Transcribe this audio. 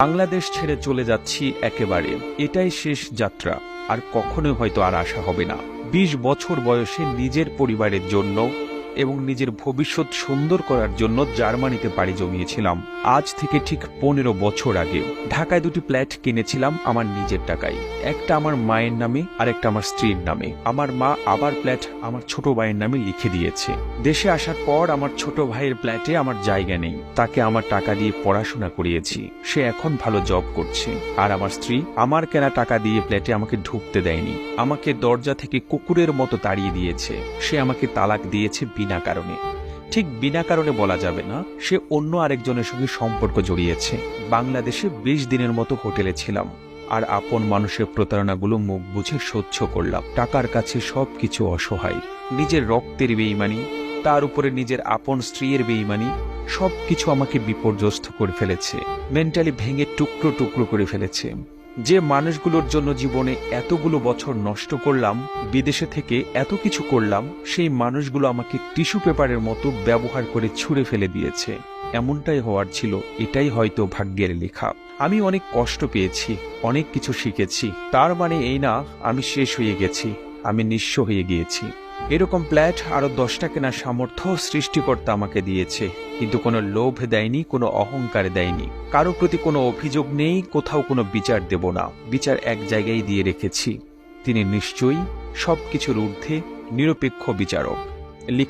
বাংলাদেশ ছেড়ে চলে যাচ্ছি একেবারে, এটাই শেষ যাত্রা। আর কখনোই হয়তো আর আসা হবে না। 20 বছর বয়সে নিজের পরিবারের জন্য এবং নিজের ভবিষ্যৎ সুন্দর করার জন্য জার্মানিতে পাড়ি জমিয়েছিলাম। আজ থেকে ঠিক 15 বছর আগে ঢাকায় 2টি ফ্ল্যাট কিনেছিলাম আমার নিজের টাকায়। একটা আমার মায়ের নামে আর একটা আমার স্ত্রীর নামে। আমার মা আবার ফ্ল্যাট আমার ছোট ভাইয়ের নামে লিখে দিয়েছে। দেশে আসার পর আমার ছোট ভাইয়ের ফ্ল্যাটে আমার জায়গা নেই, তাকে আমার টাকা দিয়ে পড়াশোনা করিয়েছি, সে এখন ভালো জব করছে। আর আমার স্ত্রী আমার কেনা টাকা দিয়ে ফ্ল্যাটে আমাকে ঢুকতে দেয়নি, আমাকে দরজা থেকে কুকুরের মতো তাড়িয়ে দিয়েছে। সে আমাকে তালাক দিয়েছে বিনা কারণে। ঠিক বিনা কারণে বলা যাবে না, সে অন্য আরেকজনের সঙ্গে সম্পর্ক জড়িয়েছে। বাংলাদেশে 20 দিনের মতো হোটেলে ছিলাম, আর আপন মানুষের প্রতারণাগুলো মুখ বুঝে সহ্য করলাম। টাকার কাছে সবকিছু অসহায়। নিজের রক্তের বেঈমানি, তার উপরে নিজের আপন স্ত্রীর বেঈমানি, সবকিছু আমাকে বিপর্যস্ত করে ফেলেছে। মেন্টালি ভেঙে টুকরো টুকরো করে ফেলেছে। যে মানুষগুলোর জন্য জীবনে এতগুলো বছর নষ্ট করলাম, বিদেশে থেকে এত কিছু করলাম, সেই মানুষগুলো আমাকে টিস্যু পেপারের মতো ব্যবহার করে ছুঁড়ে ফেলে দিয়েছে। এমনটাই হওয়ার ছিল, এটাই হয়তো ভাগ্যের লেখা। আমি অনেক কষ্ট পেয়েছি, অনেক কিছু শিখেছি, তার মানে এই না আমি শেষ হয়ে গেছি, আমি নিঃস্ব হয়ে গিয়েছি। এরকম ফ্ল্যাট আরো 10টা কেনার সামর্থ্য সৃষ্টিকর্তা আমাকে দিয়েছে, কিন্তু কোনো লোভ দেয়নি, কোনো অহংকার দেয়নি। কারো প্রতি কোনো অভিযোগ নেই, কোথাও কোনো বিচার দেব না। বিচার এক জায়গায় দিয়ে রেখেছি, তিনি নিশ্চয়ই সবকিছুর ঊর্ধ্বে নিরপেক্ষ বিচারক।